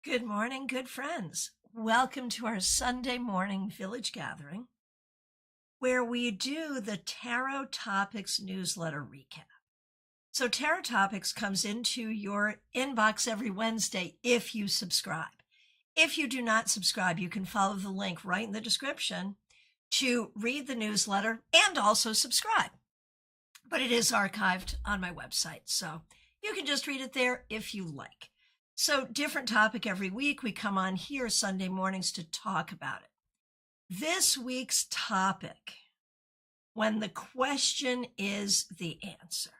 Good morning, good friends. Welcome to our Sunday morning village gathering, where we do the Tarot Topics newsletter recap. So Tarot Topics comes into your inbox every Wednesday if you subscribe. If you do not subscribe, you can follow the link right in the description to read the newsletter and also subscribe. But it is archived on my website, so you can just read it there if you like. So different topic every week. We come on here Sunday mornings to talk about it. This week's topic, when the question is the answer.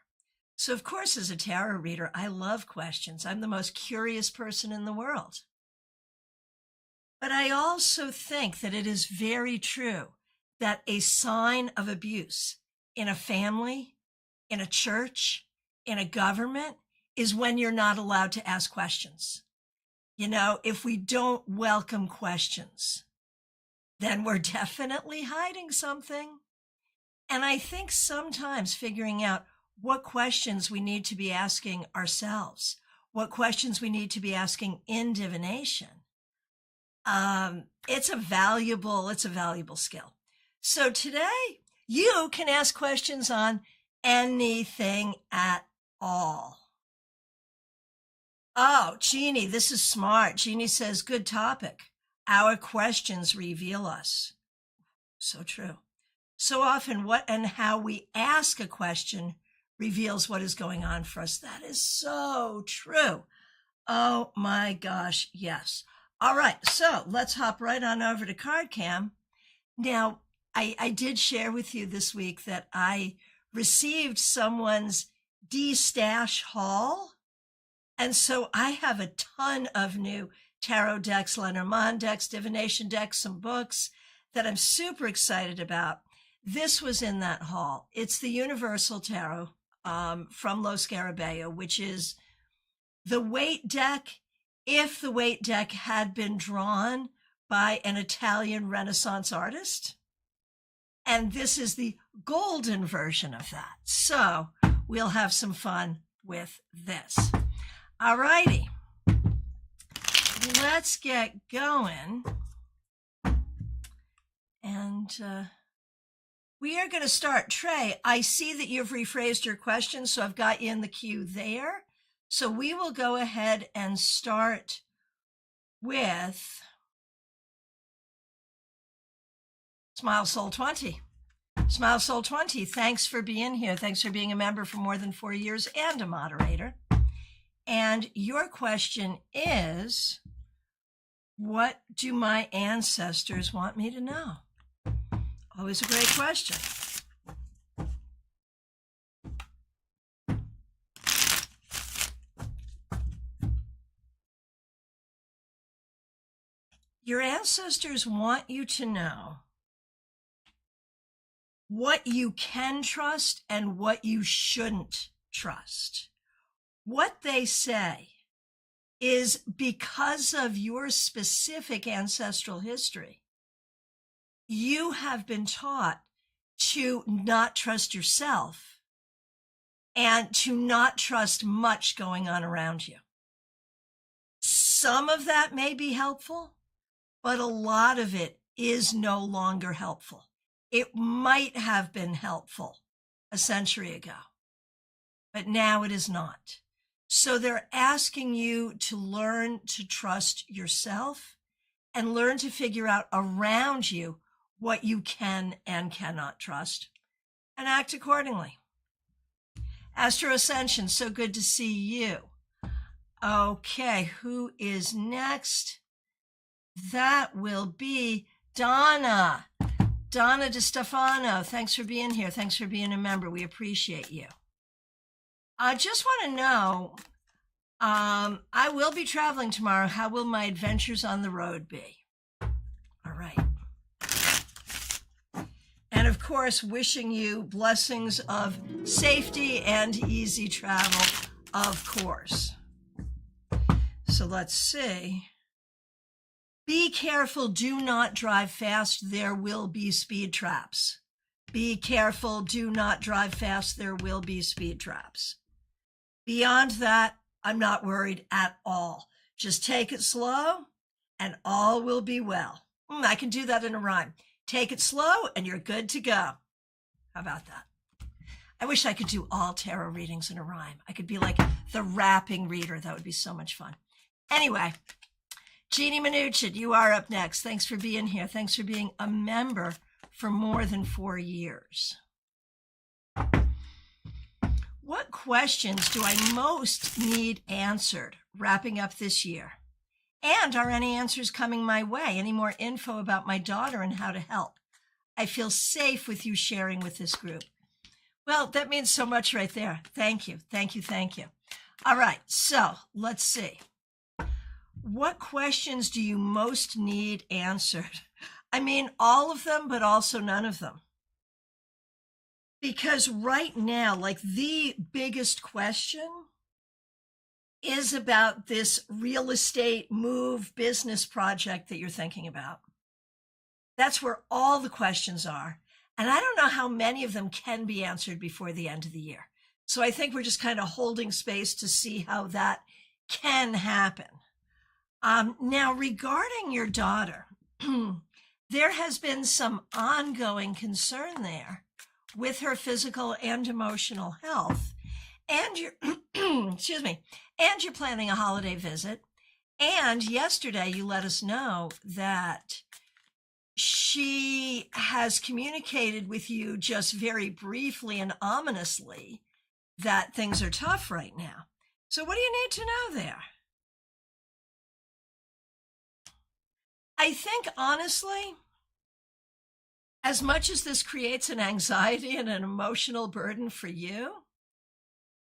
So of course, as a tarot reader, I love questions. I'm the most curious person in the world. But I also think that it is very true that a sign of abuse in a family, in a church, in a government, is when you're not allowed to ask questions. You know, if we don't welcome questions, then we're definitely hiding something. And I think sometimes figuring out what questions we need to be asking ourselves, what questions we need to be asking in divination, it's a valuable skill. So today you can ask questions on anything at all. Oh, Jeannie, this is smart. Jeannie says, good topic. Our questions reveal us. So true. So often what and how we ask a question reveals what is going on for us. That is so true. Oh my gosh, yes. All right, so let's hop right on over to CardCam. Now, I did share with you this week that I received someone's de-stash haul. And so I have a ton of new tarot decks, Lenormand decks, divination decks, some books that I'm super excited about. This was in that haul. It's the Universal Tarot from Lo Scarabeo, which is the weight deck, if the weight deck had been drawn by an Italian Renaissance artist. And this is the golden version of that. So we'll have some fun with this. All righty, let's get going. And we are going to start. Trey, I see that you've rephrased your question, so I've got you in the queue there. So we will go ahead and start with Smile Soul 20. Smile Soul 20, thanks for being here. Thanks for being a member for more than 4 years and a moderator. And your question is, what do my ancestors want me to know? Always a great question. Your ancestors want you to know what you can trust and what you shouldn't trust. What they say is because of your specific ancestral history, you have been taught to not trust yourself and to not trust much going on around you. Some of that may be helpful, but a lot of it is no longer helpful. It might have been helpful a century ago, but now it is not. So they're asking you to learn to trust yourself and learn to figure out around you what you can and cannot trust and act accordingly. Astro Ascension, so good to see you. Okay, who is next? That will be Donna. Donna DeStefano, thanks for being here. Thanks for being a member. We appreciate you. I just want to know, I will be traveling tomorrow. How will my adventures on the road be? All right. And of course, wishing you blessings of safety and easy travel, of course. So let's see. Be careful. Do not drive fast. There will be speed traps. Be careful. Do not drive fast. There will be speed traps. Beyond that, I'm not worried at all. Just take it slow and all will be well. I can do that in a rhyme. Take it slow and you're good to go. How about that? I wish I could do all tarot readings in a rhyme. I could be like the rapping reader. That would be so much fun. Anyway, Jeannie Mnuchin, you are up next. Thanks for being here. Thanks for being a member for more than 4 years. What questions do I most need answered wrapping up this year? And are any answers coming my way? Any more info about my daughter and how to help? I feel safe with you sharing with this group. Well, that means so much right there. Thank you. Thank you. Thank you. All right. So let's see. What questions do you most need answered? I mean, all of them, but also none of them. Because right now, like the biggest question is about this real estate move business project that you're thinking about. That's where all the questions are. And I don't know how many of them can be answered before the end of the year. So I think we're just kind of holding space to see how that can happen. Now, regarding your daughter, there has been some ongoing concern there with her physical and emotional health. And you're, excuse me, and you're planning a holiday visit. And yesterday you let us know that she has communicated with you just very briefly and ominously that things are tough right now. So what do you need to know there? I think, honestly, as much as this creates an anxiety and an emotional burden for you,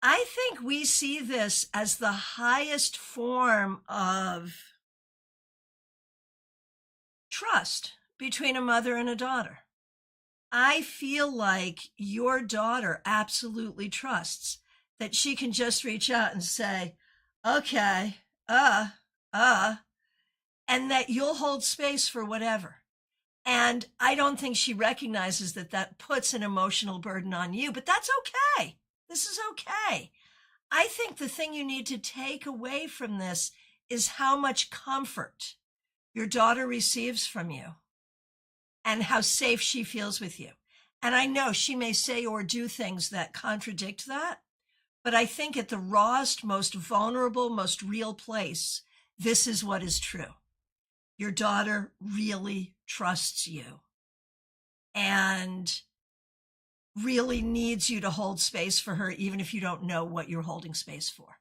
I think we see this as the highest form of trust between a mother and a daughter. I feel like your daughter absolutely trusts that she can just reach out and say, okay, and that you'll hold space for whatever. And I don't think she recognizes that that puts an emotional burden on you, but that's okay. This is okay. I think the thing you need to take away from this is how much comfort your daughter receives from you and how safe she feels with you. And I know she may say or do things that contradict that, but I think at the rawest, most vulnerable, most real place, this is what is true. Your daughter really trusts you and really needs you to hold space for her, even if you don't know what you're holding space for.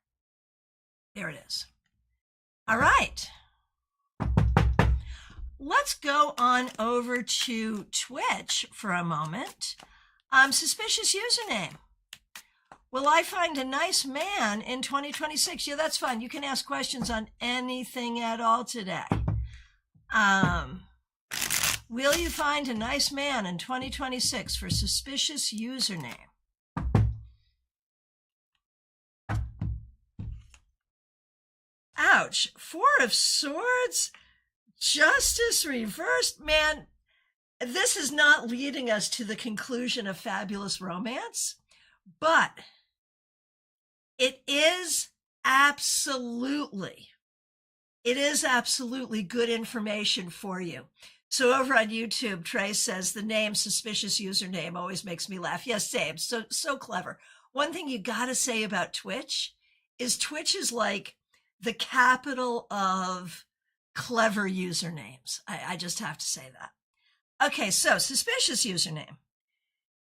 There it is. All right. Let's go on over to Twitch for a moment. Suspicious username. Will I find a nice man in 2026? Yeah, that's fine. You can ask questions on anything at all today. Will you find a nice man in 2026 for suspicious username? Ouch. 4 of Swords, Justice reversed. Man, this is not leading us to the conclusion of fabulous romance, but it is absolutely good information for you. So over on YouTube, Trey says the name suspicious username always makes me laugh. Yes, same. So clever. One thing you got to say about Twitch is like the capital of clever usernames. I just have to say that. Okay, so suspicious username.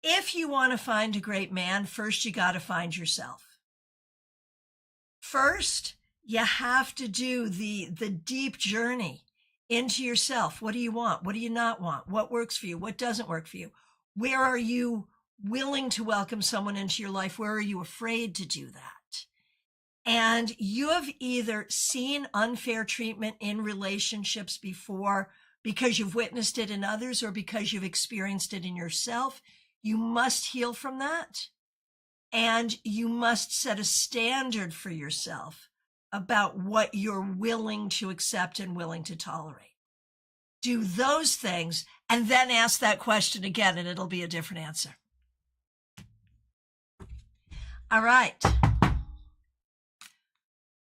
If you want to find a great man, first you got to find yourself. First, you have to do the deep journey into yourself. What do you want? What do you not want? What works for you? What doesn't work for you? Where are you willing to welcome someone into your life? Where are you afraid to do that? And you have either seen unfair treatment in relationships before because you've witnessed it in others or because you've experienced it in yourself. You must heal from that. And you must set a standard for yourself about what you're willing to accept and willing to tolerate. Do those things and then ask that question again, and it'll be a different answer. All right.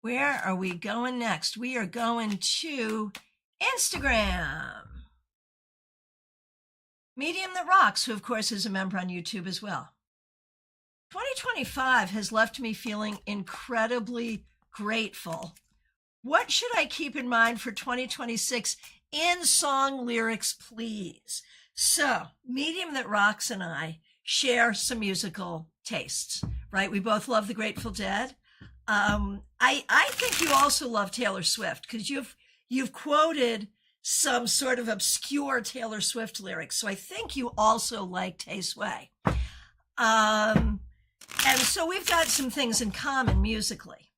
Where are we going next? We are going to Instagram. Medium That Rocks, who of course is a member on YouTube as well. 2025 has left me feeling incredibly grateful. What should I keep in mind for 2026 in song lyrics, please? So, Medium That Rocks and I share some musical tastes, right? We both love the Grateful Dead. I think you also love Taylor Swift because you've quoted some sort of obscure Taylor Swift lyrics. So I think you also like Tay Sway. And so we've got some things in common musically.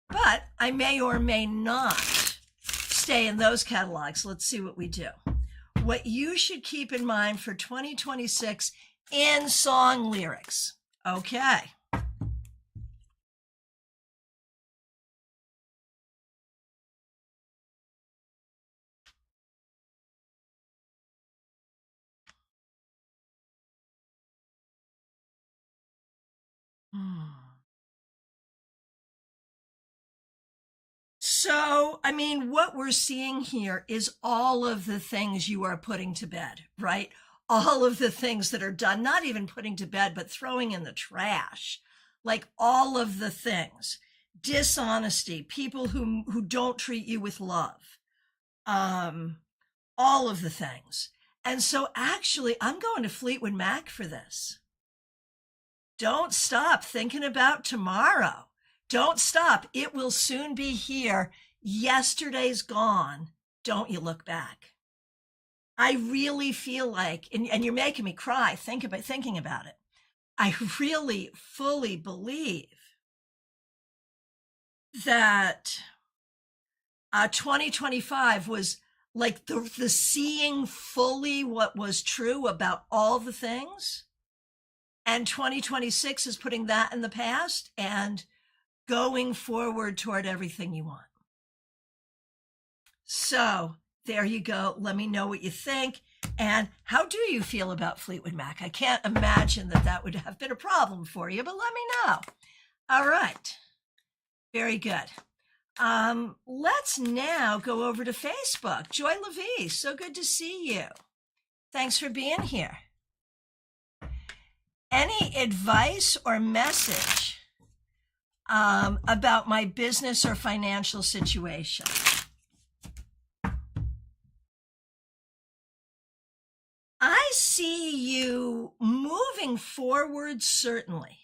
But I may or may not stay in those catalogs. Let's see what we do. What you should keep in mind for 2026 in song lyrics. Okay. So, I mean, what we're seeing here is all of the things you are putting to bed, right? All of the things that are done, not even putting to bed, but throwing in the trash, like all of the things. Dishonesty, people who don't treat you with love, all of the things. And so actually, I'm going to Fleetwood Mac for this. Don't stop thinking about tomorrow. Don't stop. It will soon be here. Yesterday's gone. Don't you look back. I really feel like, and you're making me cry thinking about it. I really fully believe that 2025 was like the seeing fully what was true about all the things. And 2026 is putting that in the past and going forward toward everything you want. So there you go. Let me know what you think. And how do you feel about Fleetwood Mac? I can't imagine that would have been a problem for you, but let me know. All right. Very good. Let's now go over to Facebook. Joy Levy, so good to see you. Thanks for being here. Any advice or message about my business or financial situation? I see you moving forward, certainly,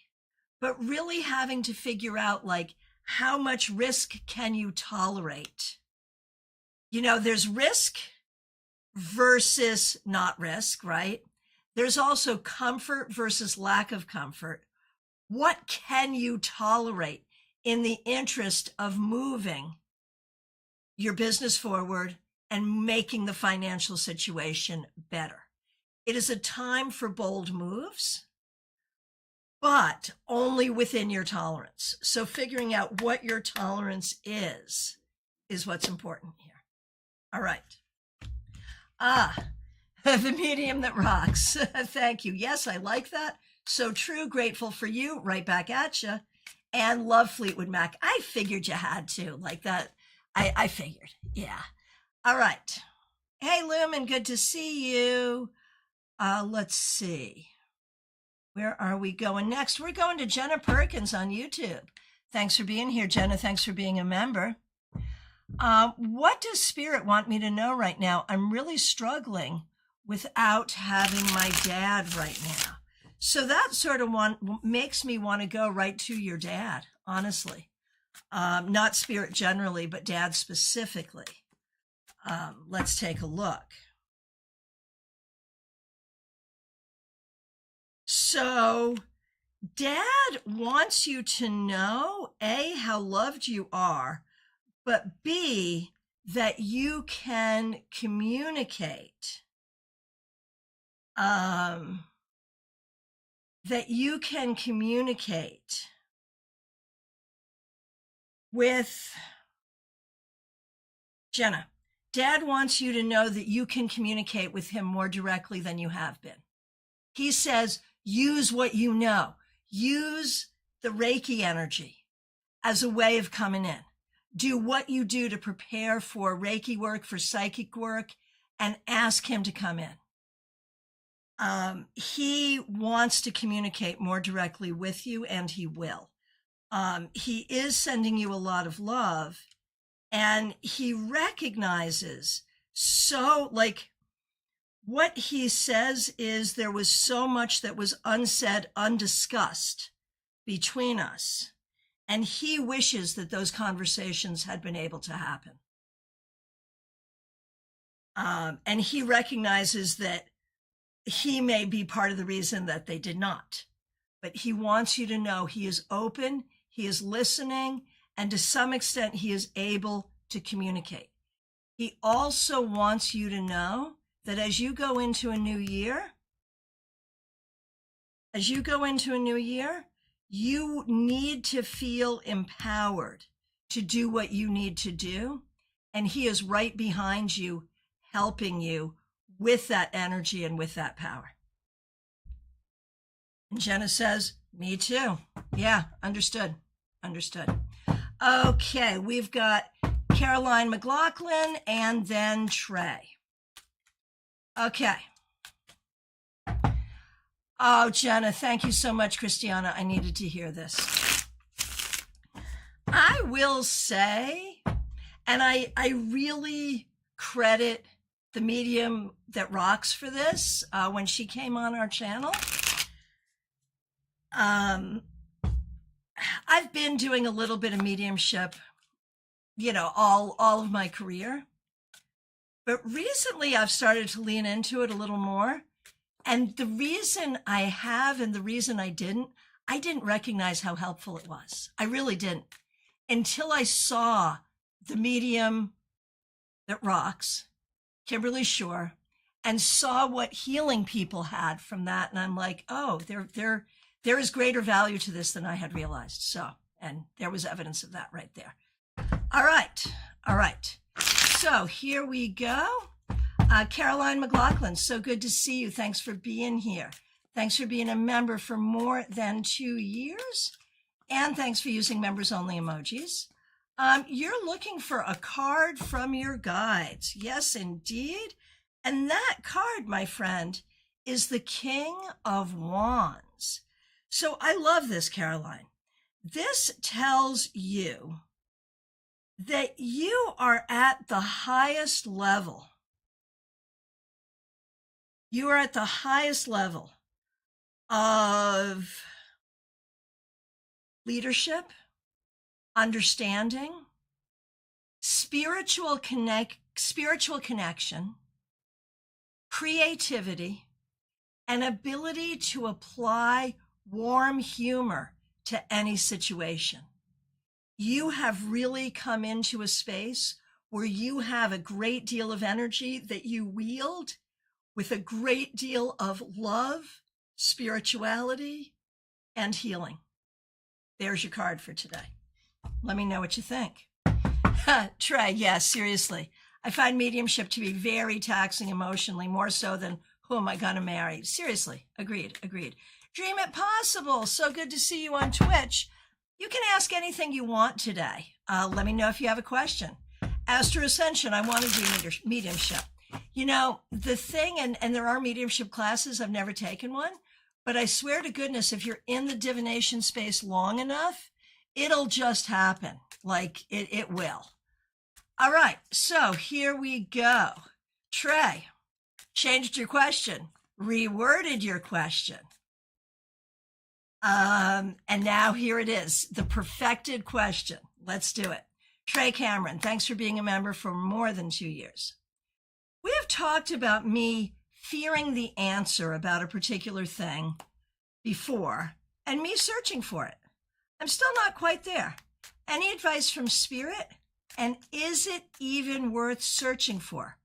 but really having to figure out, like, how much risk can you tolerate? You know, there's risk versus not risk, right? There's also comfort versus lack of comfort. What can you tolerate in the interest of moving your business forward and making the financial situation better? It is a time for bold moves, but only within your tolerance. So figuring out what your tolerance is what's important here. All right. The medium that rocks. Thank you. Yes, I like that. So true. Grateful for you. Right back at you. And love Fleetwood Mac. I figured you had to. Like that. I figured. Yeah. All right. Hey, Lumen. Good to see you. Let's see. Where are we going next? We're going to Jenna Perkins on YouTube. Thanks for being here, Jenna. Thanks for being a member. What does Spirit want me to know right now? I'm really struggling without having my dad right now. So that sort of makes me want to go right to your dad, honestly. Not Spirit generally, but dad specifically. Let's take a look. So dad wants you to know, A, how loved you are, but B, that you can communicate. That you can communicate with Jenna. Dad wants you to know that you can communicate with him more directly than you have been. He says, use what you know. Use the Reiki energy as a way of coming in. do what you do to prepare for Reiki work, for psychic work, and ask him to come in. He wants to communicate more directly with you, and he will. He is sending you a lot of love, and he recognizes, so like what he says is, there was so much that was unsaid, undiscussed between us, and he wishes that those conversations had been able to happen. And he recognizes that he may be part of the reason that they did not, but he wants you to know he is open, he is listening, and to some extent he is able to communicate. He also wants you to know that as you go into a new year, you need to feel empowered to do what you need to do. And he is right behind you, helping you with that energy and with that power. And Jenna says, me too. Yeah, understood. Okay, we've got Caroline McLaughlin and then Trey. Okay. Oh, Jenna, thank you so much, Christiana. I needed to hear this. I will say, and I really credit the medium that rocks for this when she came on our channel. I've been doing a little bit of mediumship, all of my career. But recently I've started to lean into it a little more. And the reason I have and the reason I didn't recognize how helpful it was. I really didn't, until I saw the medium that rocks, Kimberly Shore, and saw what healing people had from that. And I'm like, oh, there is greater value to this than I had realized. So, and there was evidence of that right there. All right. So here we go. Caroline McLaughlin, so good to see you. Thanks for being here. Thanks for being a member for more than 2 years. And thanks for using members only emojis. You're looking for a card from your guides. Yes, indeed. And that card, my friend, is the King of Wands. So I love this, Caroline. This tells you that you are at the highest level. You are at the highest level of leadership, understanding, spiritual connection, creativity, and ability to apply warm humor to any situation. You have really come into a space where you have a great deal of energy that you wield with a great deal of love, spirituality, and healing. There's your card for today. Let me know what you think. Trey, yes, seriously. I find mediumship to be very taxing emotionally, more so than who am I going to marry? Seriously, agreed. Dream it possible. So good to see you on Twitch. You can ask anything you want today. Let me know if you have a question. Astro Ascension, I want to do mediumship. The thing, and there are mediumship classes, I've never taken one, but I swear to goodness, if you're in the divination space long enough, it'll just happen. Like it will. All right, so here we go. Trey, changed your question, reworded your question. And now here it is, the perfected question. Let's do it. Trey Cameron, thanks for being a member for more than 2 years. We have talked about me fearing the answer about a particular thing before and me searching for it. I'm still not quite there. Any advice from Spirit? And is it even worth searching for?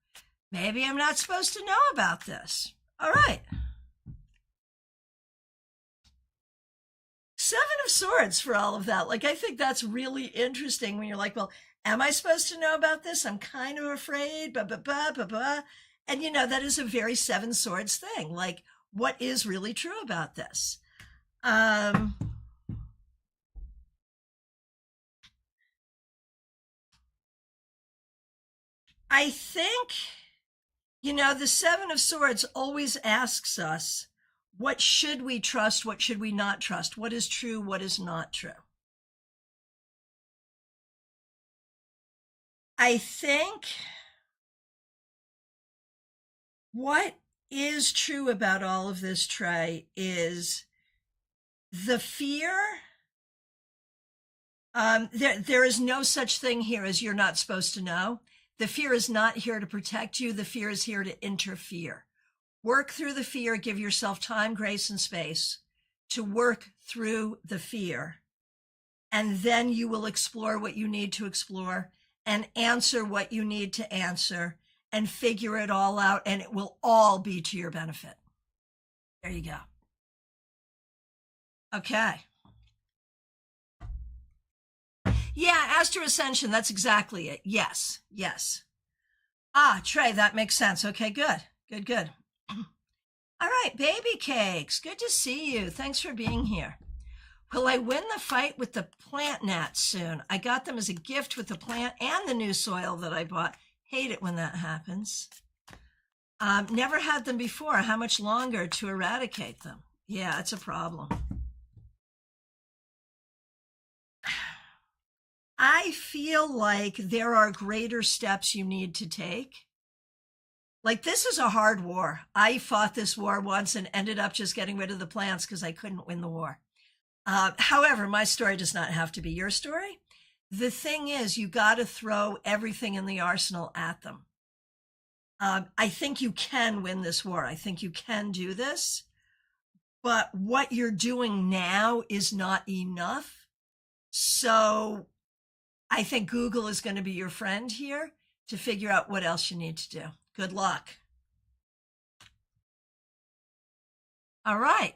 Maybe I'm not supposed to know about this. All right. Seven of Swords for all of that. Like, I think that's really interesting when you're like, well, am I supposed to know about this? I'm kind of afraid, And that is a very Seven Swords thing. Like, what is really true about this? I think, the Seven of Swords always asks us, what should we trust? What should we not trust? What is true? What is not true? I think what is true about all of this, Trey, is the fear. There is no such thing here as you're not supposed to know. The fear is not here to protect you. The fear is here to interfere. Work through the fear. Give yourself time, grace, and space to work through the fear. And then you will explore what you need to explore and answer what you need to answer and figure it all out. And it will all be to your benefit. There you go. Okay. Yeah, Astro Ascension, that's exactly it. Yes. Trey, that makes sense. Okay, good. All right, baby cakes, good to see you. Thanks for being here. Will I win the fight with the plant gnats soon? I got them as a gift with the plant and the new soil that I bought. Hate it when that happens. Never had them before. How much longer to eradicate them? Yeah, it's a problem. I feel like there are greater steps you need to take. Like, this is a hard war. I fought this war once and ended up just getting rid of the plants because I couldn't win the war. However, my story does not have to be your story. The thing is, you got to throw everything in the arsenal at them. I think you can win this war. I think you can do this. But what you're doing now is not enough. So I think Google is going to be your friend here to figure out what else you need to do. Good luck. All right.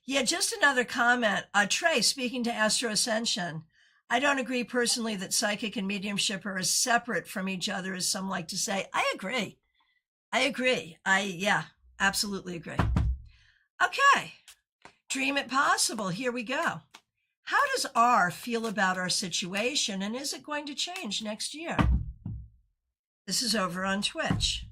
Yeah, just another comment. Trey, speaking to Astro Ascension, I don't agree personally that psychic and mediumship are as separate from each other as some like to say. I agree. Yeah, absolutely agree. Okay. Dream it possible. Here we go. How does R feel about our situation, and is it going to change next year? This is over on Twitch.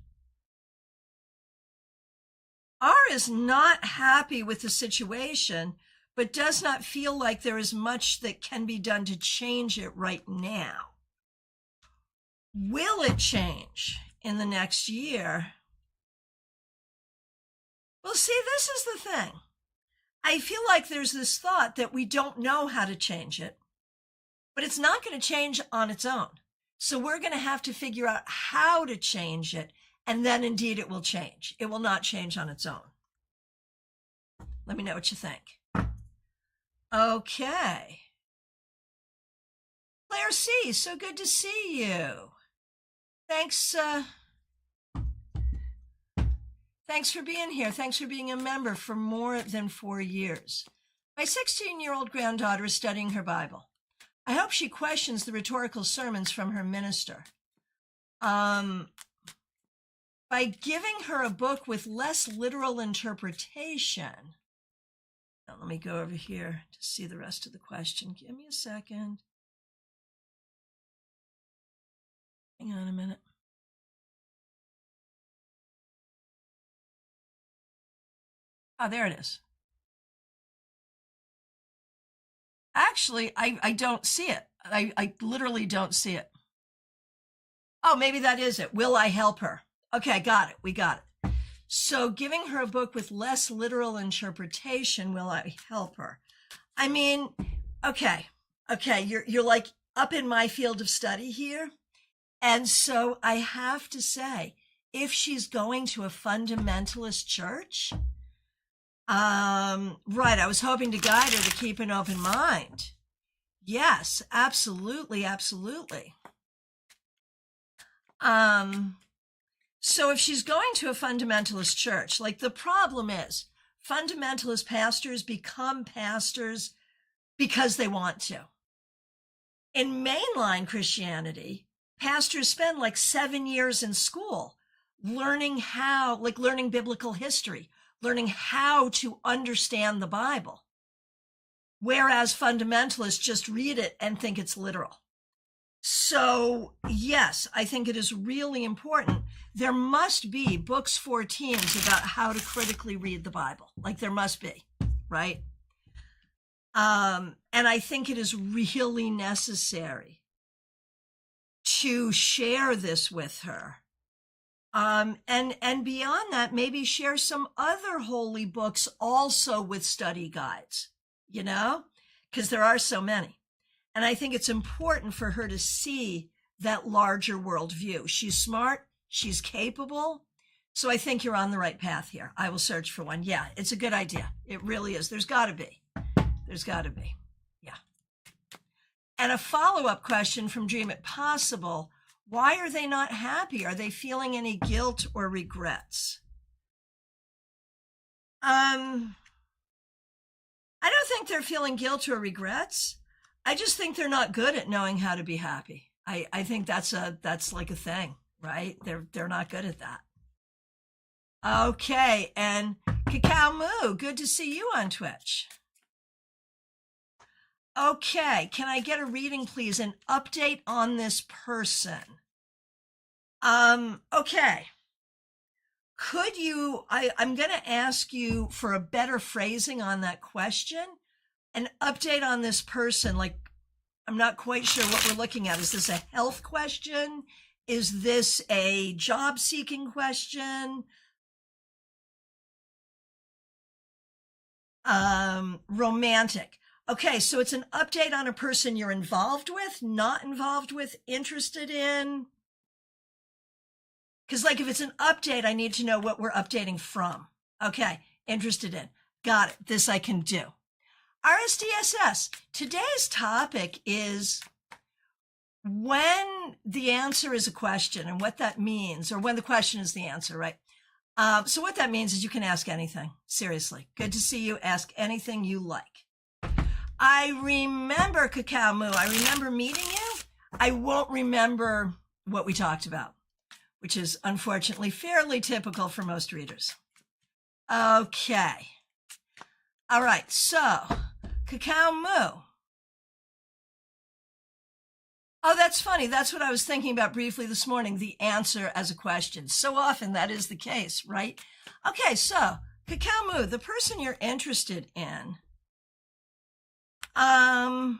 R is not happy with the situation, but does not feel like there is much that can be done to change it right now. Will it change in the next year? Well, see, this is the thing. I feel like there's this thought that we don't know how to change it, but it's not going to change on its own. So we're going to have to figure out how to change it, and then indeed it will change. It will not change on its own. Let me know what you think. Okay. Claire C., so good to see you. Thanks for being here. Thanks for being a member for more than 4 years. My 16-year-old granddaughter is studying her Bible. I hope she questions the rhetorical sermons from her minister. By giving her a book with less literal interpretation. Now, let me go over here to see the rest of the question. Give me a second. Hang on a minute. Oh, there it is. Actually, I don't see it. I literally don't see it. Oh, maybe that is it. Will I help her? Okay, got it. We got it. So giving her a book with less literal interpretation, will I help her? I mean, okay, you're like up in my field of study here. And so I have to say, if she's going to a fundamentalist church, right, I was hoping to guide her to keep an open mind. Yes, absolutely. So if she's going to a fundamentalist church, like, the problem is fundamentalist pastors become pastors because they want to. In mainline Christianity, pastors spend like 7 years in school learning biblical history, learning how to understand the Bible. Whereas fundamentalists just read it and think it's literal. So, yes, I think it is really important. There must be books for teens about how to critically read the Bible. Like there must be, right? And I think it is really necessary to share this with her. And beyond that, maybe share some other holy books also with study guides, you know, because there are so many. And I think it's important for her to see that larger worldview. She's smart. She's capable. So I think you're on the right path here. I will search for one. Yeah, it's a good idea. It really is. There's got to be. There's got to be. Yeah. And a follow-up question from Dream It Possible. Why are they not happy? Are they feeling any guilt or regrets? I don't think they're feeling guilt or regrets. I just think they're not good at knowing how to be happy. I think that's like a thing, right? They're not good at that. Okay, and Cacao Moo, good to see you on Twitch. Okay, can I get a reading, please? An update on this person. Okay. Could you, I'm going to ask you for a better phrasing on that question. An update on this person, like, I'm not quite sure what we're looking at. Is this a health question? Is this a job-seeking question? Romantic. Okay, so it's an update on a person you're involved with, not involved with, interested in. Because, like, if it's an update, I need to know what we're updating from. Okay, interested in. Got it. This I can do. RSDSS. Today's topic is when the answer is a question and what that means, or when the question is the answer, right? So what that means is you can ask anything. Seriously. Good to see you. Ask anything you like. I remember, Cacao Moo, I remember meeting you. I won't remember what we talked about, which is unfortunately fairly typical for most readers. Okay. All right, so Cacao Moo. Oh, that's funny. That's what I was thinking about briefly this morning, the answer as a question. So often that is the case, right? Okay, so Cacao Moo, the person you're interested in, I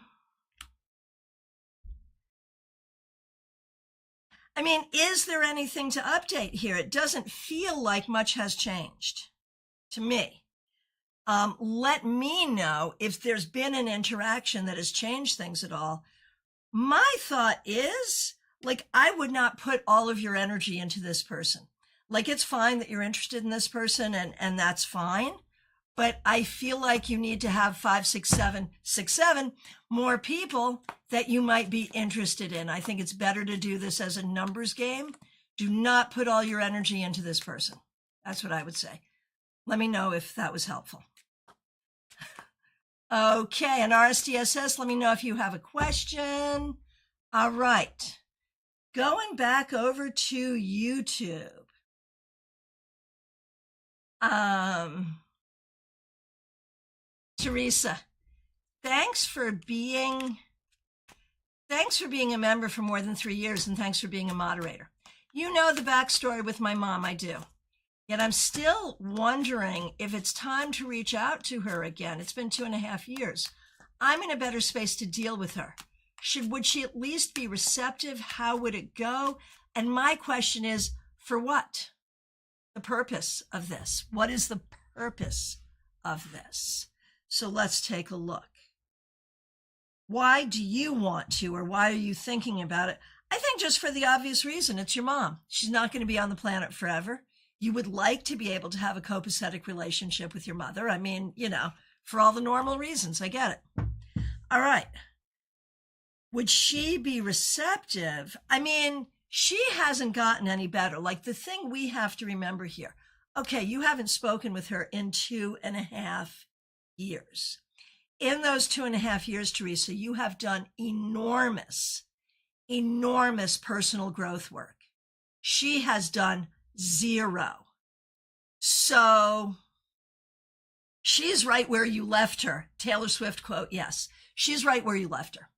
mean, is there anything to update here? It doesn't feel like much has changed to me. Let me know if there's been an interaction that has changed things at all. My thought is, like, I would not put all of your energy into this person. Like, it's fine that you're interested in this person, and that's fine. But I feel like you need to have 5, 6, 7 more people that you might be interested in. I think it's better to do this as a numbers game. Do not put all your energy into this person. That's what I would say. Let me know if that was helpful. Okay, and RSDSS, let me know if you have a question. All right. Going back over to YouTube. Teresa, thanks for being a member for more than 3 years, and thanks for being a moderator. You know the backstory with my mom, I do. Yet I'm still wondering if it's time to reach out to her again. It's been 2.5 years. I'm in a better space to deal with her. Would she at least be receptive? How would it go? And my question is, for what? The purpose of this. What is the purpose of this? So let's take a look. Why do you want to, or why are you thinking about it? I think just for the obvious reason. It's your mom. She's not going to be on the planet forever. You would like to be able to have a copacetic relationship with your mother. I mean, you know, for all the normal reasons. I get it. All right. Would she be receptive? I mean, she hasn't gotten any better. Like, the thing we have to remember here. Okay, you haven't spoken with her in 2.5 years. In those 2.5 years, Teresa, you have done enormous personal growth work. She has done 0. So She's right where you left her. Taylor Swift quote, yes. She's right where you left her.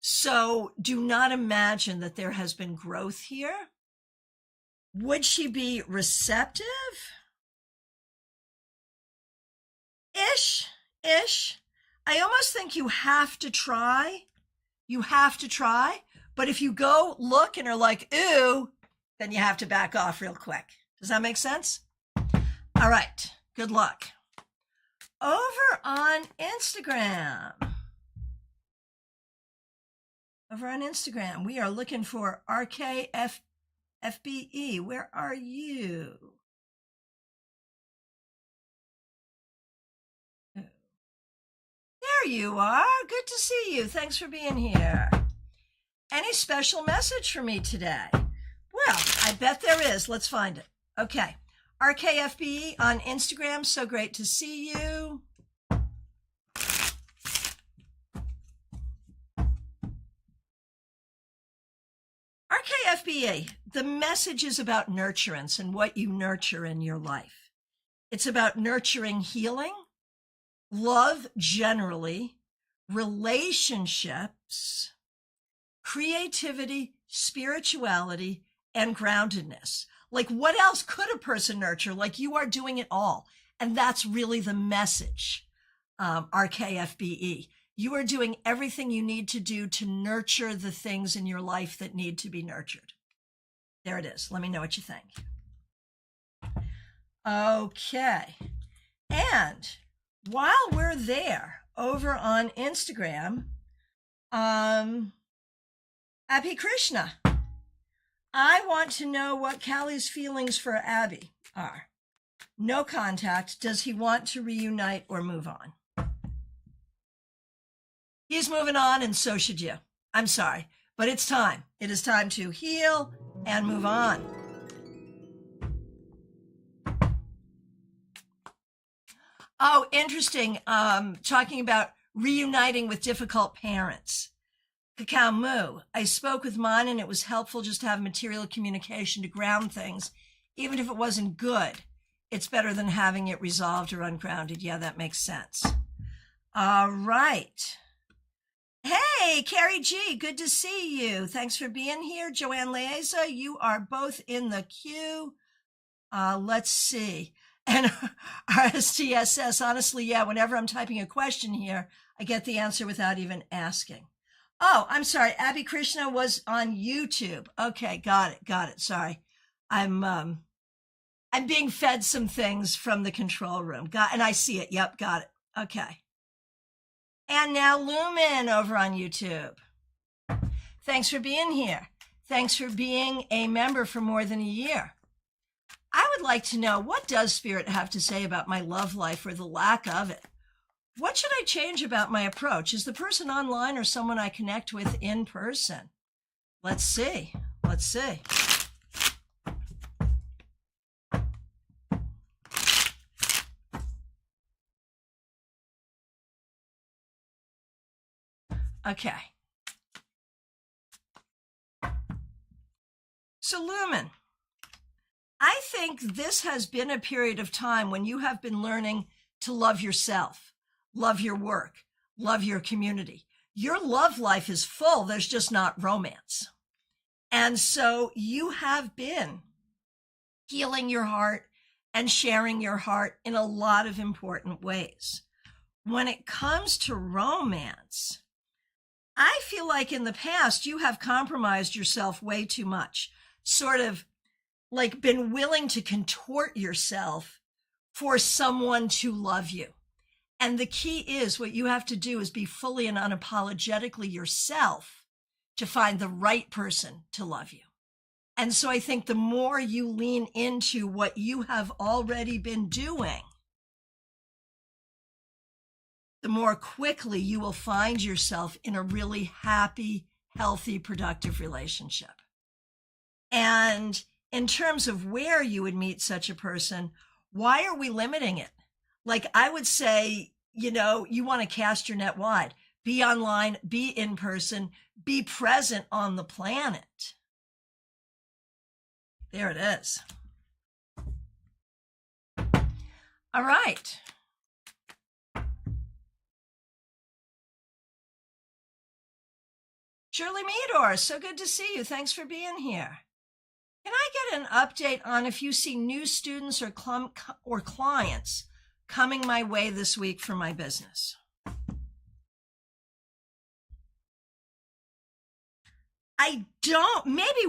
So do not imagine that there has been growth here. Would she be receptive? Ish. I almost think you have to try. But if you go look and are like, ooh, then you have to back off real quick. Does that make sense? All right. Good luck. Over on Instagram, we are looking for RKFBE. Where are you? There you are. Good to see you. Thanks for being here. Any special message for me today? Well, I bet there is. Let's find it. Okay. RKFBE on Instagram. So great to see you. RKFBE, the message is about nurturance and what you nurture in your life. It's about nurturing healing, love generally, relationships, creativity, spirituality, and groundedness. Like, what else could a person nurture? Like, you are doing it all. And that's really the message, RKFBE. You are doing everything you need to do to nurture the things in your life that need to be nurtured. There it is. Let me know what you think. Okay. And while we're there, over on Instagram, Abhi Krishna, I want to know what Callie's feelings for Abby are. No contact. Does he want to reunite or move on? He's moving on, and so should you. I'm sorry, but it's time. It is time to heal and move on. Oh, interesting. Talking about reuniting with difficult parents. Cacao Moo. I spoke with mine, and it was helpful just to have material communication to ground things, even if it wasn't good. It's better than having it resolved or ungrounded. Yeah, that makes sense. All right. Hey, Carrie G, good to see you. Thanks for being here. Joanne Leeza, you are both in the queue. Let's see. And RSTSS, honestly, yeah, whenever I'm typing a question here, I get the answer without even asking. Oh, I'm sorry. Abhi Krishna was on YouTube. Okay, got it. Sorry. I'm being fed some things from the control room. And I see it. Yep, got it. Okay. And now Lumen over on YouTube. Thanks for being here. Thanks for being a member for more than a year. I would like to know, what does Spirit have to say about my love life or the lack of it? What should I change about my approach? Is the person online or someone I connect with in person? Let's see. Okay. So Lumen, I think this has been a period of time when you have been learning to love yourself, love your work, love your community. Your love life is full. There's just not romance. And so you have been healing your heart and sharing your heart in a lot of important ways. When it comes to romance, I feel like in the past you have compromised yourself way too much, sort of like been willing to contort yourself for someone to love you. And the key is, what you have to do is be fully and unapologetically yourself to find the right person to love you. And so I think the more you lean into what you have already been doing, the more quickly you will find yourself in a really happy, healthy, productive relationship. And in terms of where you would meet such a person, why are we limiting it? Like, I would say, you want to cast your net wide. Be online, be in person, be present on the planet. There it is. All right. Shirley Meador, so good to see you. Thanks for being here. Can I get an update on if you see new students or clients coming my way this week for my business? I don't, maybe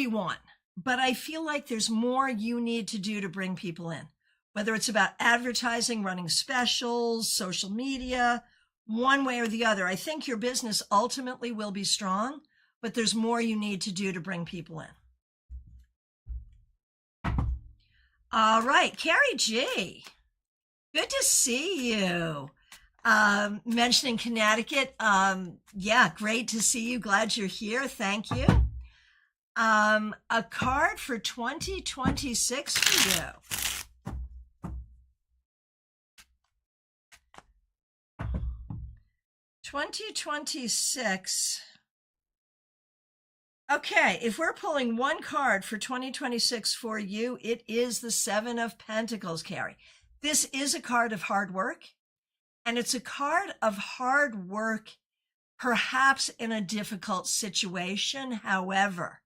one, but I feel like there's more you need to do to bring people in, whether it's about advertising, running specials, social media, one way or the other. I think your business ultimately will be strong, but there's more you need to do to bring people in. All right, Carrie G, good to see you. Mentioning Connecticut. Yeah, great to see you. Glad you're here. Thank you. A card for 2026 for you. $2026. Okay, if we're pulling one card for 2026 for you, it is the Seven of Pentacles, Carrie. This is a card of hard work, and it's a card of hard work, perhaps in a difficult situation. However,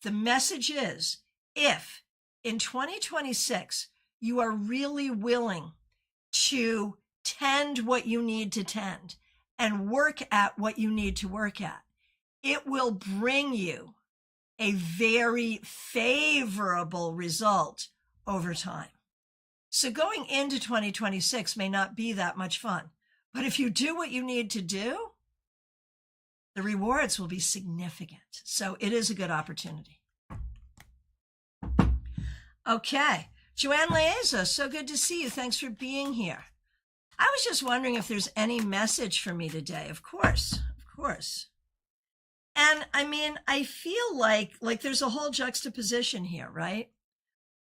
the message is, if in 2026 you are really willing to tend what you need to tend and work at what you need to work at, it will bring you a very favorable result over time. So going into 2026 may not be that much fun, but if you do what you need to do, the rewards will be significant. So it is a good opportunity. Okay, Joanne Laeza, so good to see you. Thanks for being here. I was just wondering if there's any message for me today. Of course. And I mean, I feel like there's a whole juxtaposition here, right?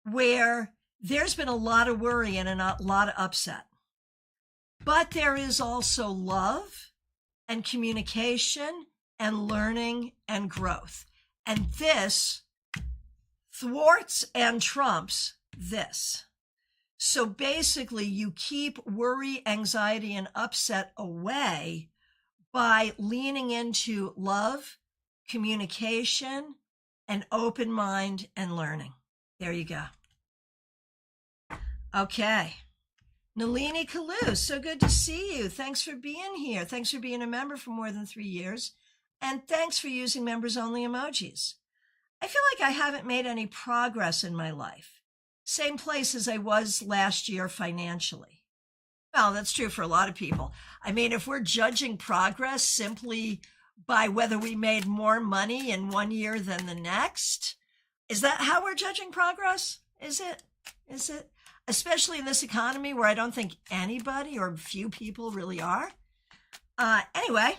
Where there's been a lot of worry and a lot of upset. But there is also love and communication and learning and growth. And this thwarts and trumps this. So basically, you keep worry, anxiety, and upset away by leaning into love, communication, an open mind, and learning. There you go. Okay. Nalini Kalu, so good to see you. Thanks for being here. Thanks for being a member for more than 3 years. And thanks for using members-only emojis. I feel like I haven't made any progress in my life. Same place as I was last year financially. Well, that's true for a lot of people. I mean, if we're judging progress simply by whether we made more money in 1 year than the next, is that how we're judging progress? Is it? Especially in this economy where I don't think anybody or few people really are. Anyway,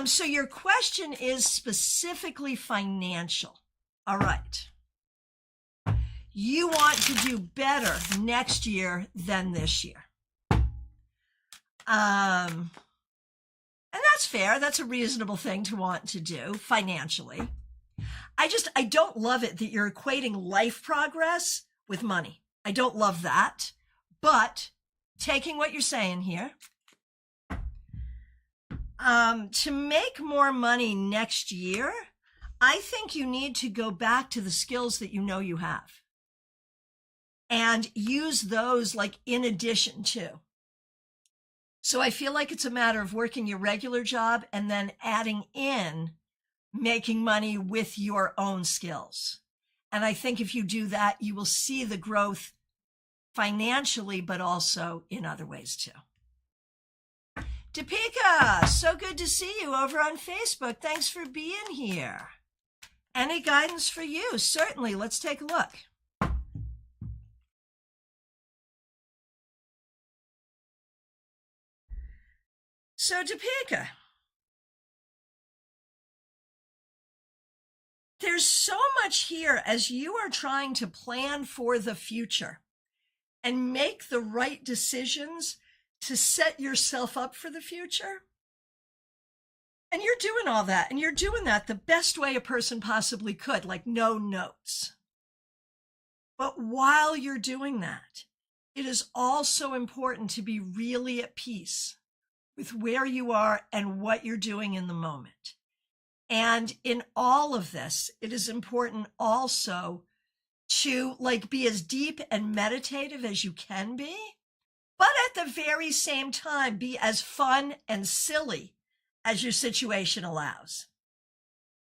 so your question is specifically financial. All right. You want to do better next year than this year. And that's fair. That's a reasonable thing to want to do financially. I don't love it that you're equating life progress with money. I don't love that. But taking what you're saying here, to make more money next year, I think you need to go back to the skills that you know you have and use those like in addition to. So I feel like it's a matter of working your regular job and then adding in making money with your own skills. And I think if you do that, you will see the growth financially, but also in other ways too. Deepika, so good to see you over on Facebook. Thanks for being here. Any guidance for you? Certainly. Let's take a look. So Deepika, there's so much here as you are trying to plan for the future and make the right decisions to set yourself up for the future. And you're doing all that, and you're doing that the best way a person possibly could, like no notes. But while you're doing that, it is also important to be really at peace with where you are and what you're doing in the moment. And in all of this, it is important also to be as deep and meditative as you can be, but at the very same time, be as fun and silly as your situation allows.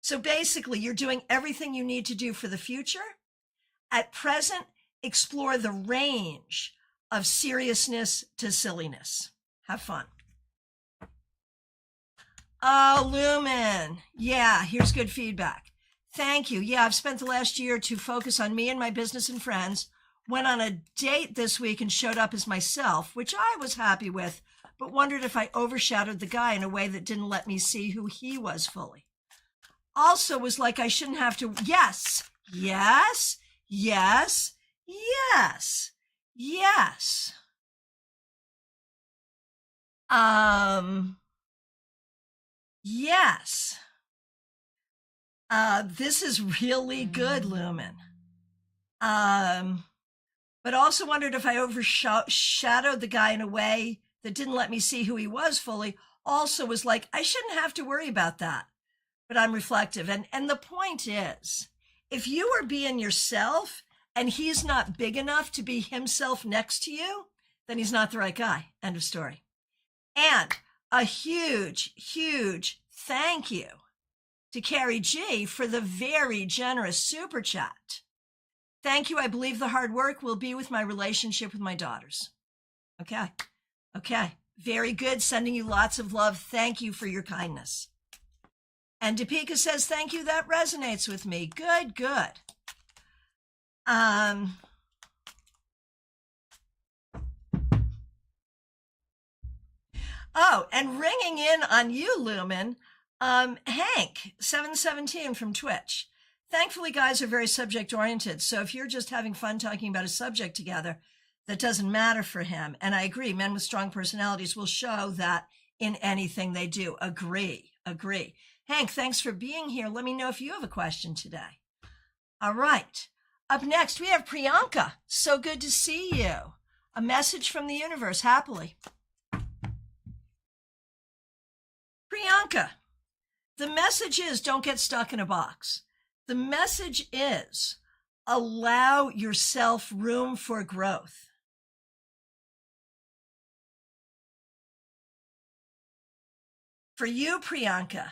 So basically, you're doing everything you need to do for the future. At present, explore the range of seriousness to silliness. Have fun. Oh, Lumen. Yeah, here's good feedback. Thank you. Yeah, I've spent the last year to focus on me and my business and friends. Went on a date this week and showed up as myself, which I was happy with, but wondered if I overshadowed the guy in a way that didn't let me see who he was fully. Also was like I shouldn't have to. Yes, yes, yes, yes, yes. Yes. This is really good, Lumen. But also wondered if I overshadowed the guy in a way that didn't let me see who he was fully. Also was like, I shouldn't have to worry about that. But I'm reflective. And the point is, if you are being yourself and he's not big enough to be himself next to you, then he's not the right guy. End of story. And a huge, huge thank you to Carrie G for the very generous super chat. Thank you. I believe the hard work will be with my relationship with my daughters. Okay. Very good. Sending you lots of love. Thank you for your kindness. And Deepika says, thank you. That resonates with me. Good. Oh, and ringing in on you, Lumen, Hank, 717 from Twitch. Thankfully, guys are very subject-oriented, so if you're just having fun talking about a subject together, that doesn't matter for him. And I agree, men with strong personalities will show that in anything they do. Agree. Hank, thanks for being here. Let me know if you have a question today. All right. Up next, we have Priyanka. So good to see you. A message from the universe, happily. Priyanka, the message is don't get stuck in a box. The message is allow yourself room for growth. For you, Priyanka,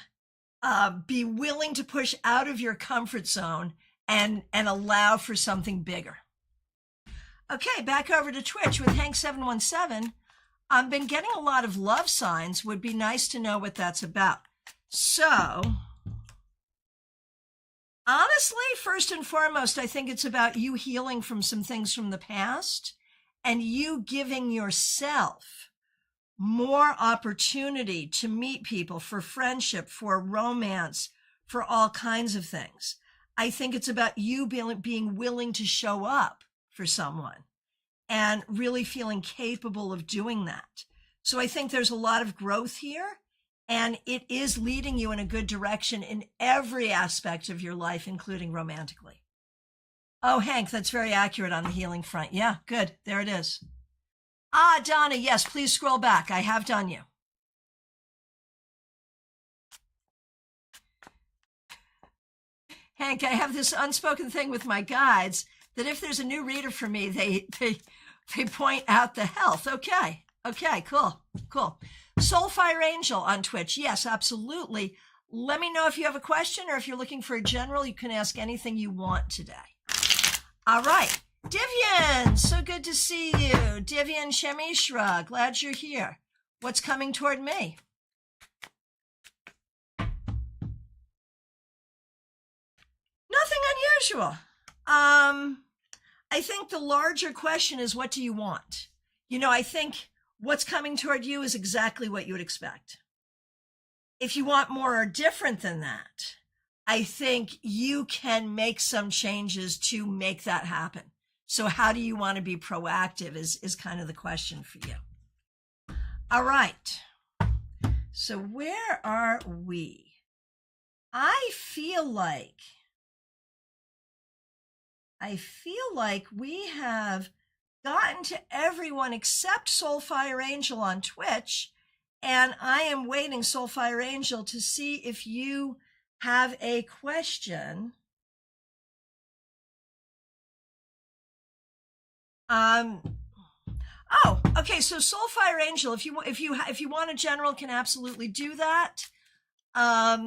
be willing to push out of your comfort zone and allow for something bigger. Okay, back over to Twitch with Hank717. I've been getting a lot of love signs. Would be nice to know what that's about. So, honestly, first and foremost, I think it's about you healing from some things from the past and you giving yourself more opportunity to meet people for friendship, for romance, for all kinds of things. I think it's about you being willing to show up for someone and really feeling capable of doing that. So I think there's a lot of growth here, and it is leading you in a good direction in every aspect of your life, including romantically. Oh, Hank, that's very accurate on the healing front. Yeah, good. There it is. Donna, yes, please scroll back. I have done you. Hank, I have this unspoken thing with my guides that if there's a new reader for me, they point out the health. Okay, cool. Soulfire Angel on Twitch. Yes, absolutely. Let me know if you have a question or if you're looking for a general, you can ask anything you want today. All right. Divyan, so good to see you. Divyan Shamishra, glad you're here. What's coming toward me? Nothing unusual. I think the larger question is, what do you want? I think what's coming toward you is exactly what you would expect. If you want more or different than that, I think you can make some changes to make that happen. So how do you want to be proactive is kind of the question for you. All right. So where are we? I feel like we have gotten to everyone except Soulfire Angel on Twitch And I am waiting, Soulfire Angel, to see if you have a question. Oh, okay. So Soulfire Angel, if you want a general, can absolutely do that.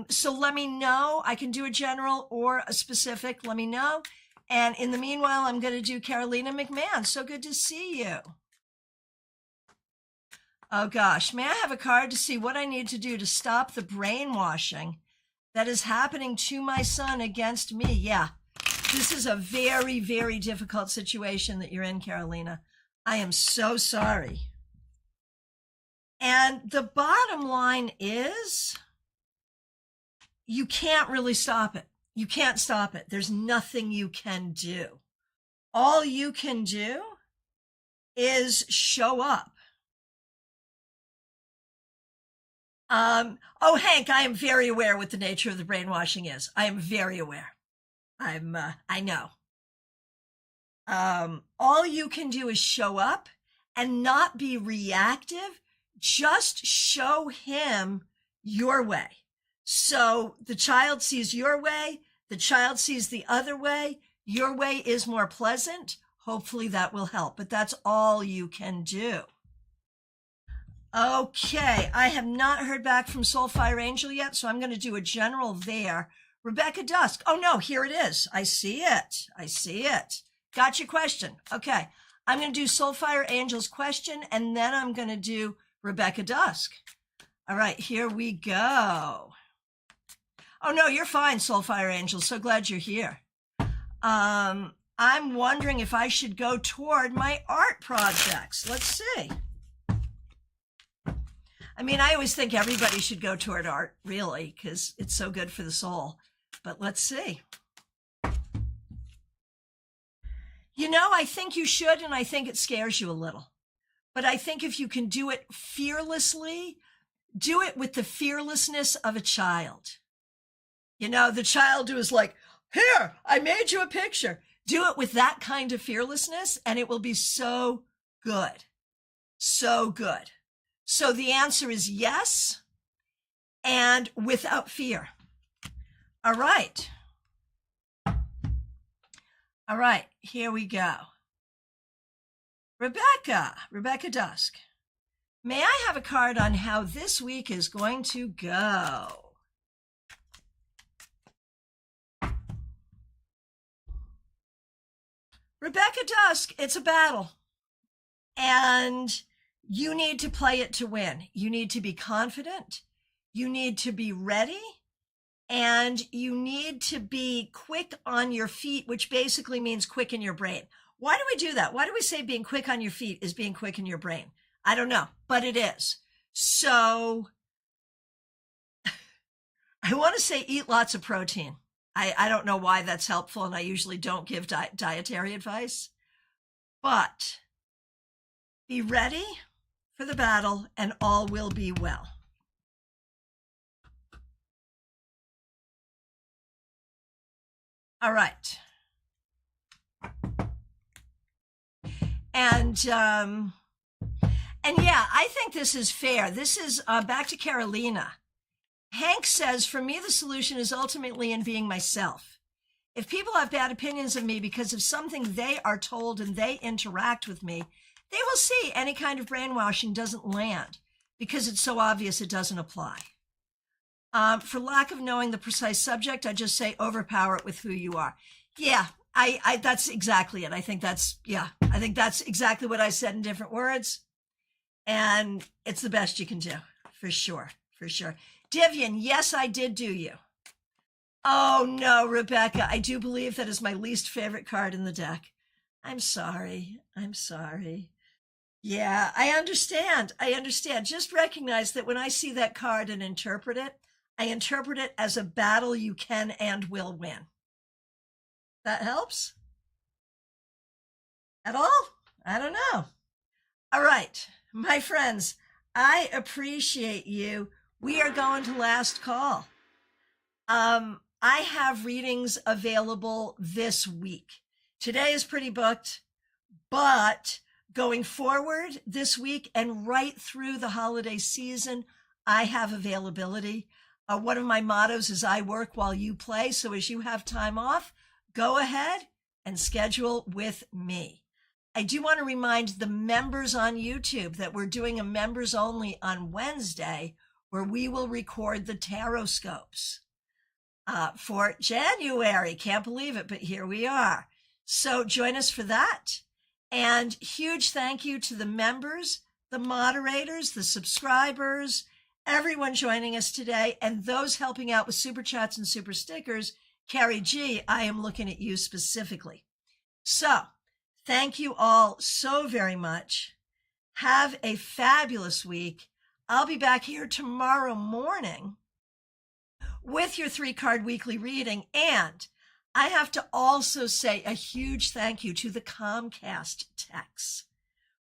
So let me know. I can do a general or a specific. Let me know. And in the meanwhile, I'm going to do Carolina McMahon. So good to see you. Oh gosh, may I have a card to see what I need to do to stop the brainwashing that is happening to my son against me? Yeah, this is a very, very difficult situation that you're in, Carolina. I am so sorry. And the bottom line is, you can't really stop it. You can't stop it. There's nothing you can do. All you can do is show up. Oh, Hank, I am very aware what the nature of the brainwashing is. I am very aware. I know. All you can do is show up and not be reactive. Just show him your way. So the child sees your way, the child sees the other way. Your way is more pleasant. Hopefully that will help, but that's all you can do. Okay, I have not heard back from Soulfire Angel yet, so I'm going to do a general there. Rebecca Dusk. Oh, no, here it is. I see it. I see it. Got your question. Okay, I'm going to do Soulfire Angel's question, and then I'm going to do Rebecca Dusk. All right, here we go. Oh, no, you're fine, Soulfire Angel. So glad you're here. I'm wondering if I should go toward my art projects. Let's see. I mean, I always think everybody should go toward art, really, because it's so good for the soul. But let's see. You know, I think you should, and I think it scares you a little. But I think if you can do it fearlessly, do it with the fearlessness of a child. You know, the child who is like, here, I made you a picture. Do it with that kind of fearlessness, and it will be so good. So good. So the answer is yes, and without fear. All right. All right, here we go. Rebecca Dusk. May I have a card on how this week is going to go? Rebecca Dusk, it's a battle. And you need to play it to win. You need to be confident. You need to be ready. And you need to be quick on your feet, which basically means quick in your brain. Why do we do that? Why do we say being quick on your feet is being quick in your brain? I don't know, but it is. So I want to say eat lots of protein. I don't know why that's helpful, and I usually don't give dietary advice. But be ready for the battle, and all will be well. All right. And yeah, I think this is fair. This is back to Carolina. Hank says, for me, the solution is ultimately in being myself. If people have bad opinions of me because of something they are told and they interact with me, they will see any kind of brainwashing doesn't land because it's so obvious it doesn't apply. For lack of knowing the precise subject, I just say overpower it with who you are. Yeah, I that's exactly it. I think that's exactly what I said in different words. And it's the best you can do, for sure, for sure. Divian, yes, I did do you. Oh no, Rebecca, I do believe that is my least favorite card in the deck. I'm sorry. Yeah, I understand. Just recognize that when I see that card and interpret it, I interpret it as a battle you can and will win. That helps? At all? I don't know. All right, my friends, I appreciate you. We are going to last call. I have readings available this week. Today is pretty booked, but Going forward this week and right through the holiday season, I have availability. One of my mottos is I work while you play. So as you have time off, go ahead and schedule with me. I do want to remind the members on YouTube that we're doing a members only on Wednesday, where we will record the tarot scopes for January. Can't believe it, but here we are. So join us for that. And huge thank you to the members, the moderators, the subscribers, everyone joining us today, and those helping out with super chats and super stickers. Carrie G, I am looking at you specifically. So thank you all so very much. Have a fabulous week. I'll be back here tomorrow morning with your 3-card weekly reading. And I have to also say a huge thank you to the Comcast techs.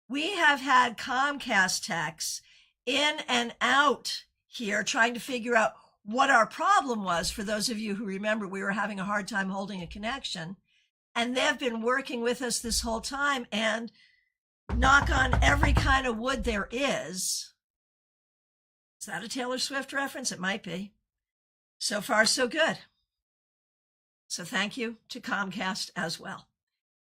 We have had Comcast techs in and out here trying to figure out what our problem was. For those of you who remember, we were having a hard time holding a connection. And they've been working with us this whole time, and knock on every kind of wood there is. Is that a Taylor Swift reference? It might be. So far, so good. So thank you to Comcast as well.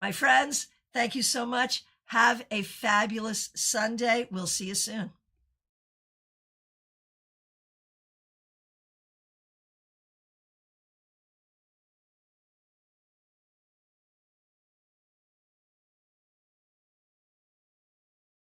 My friends, thank you so much. Have a fabulous Sunday. We'll see you soon.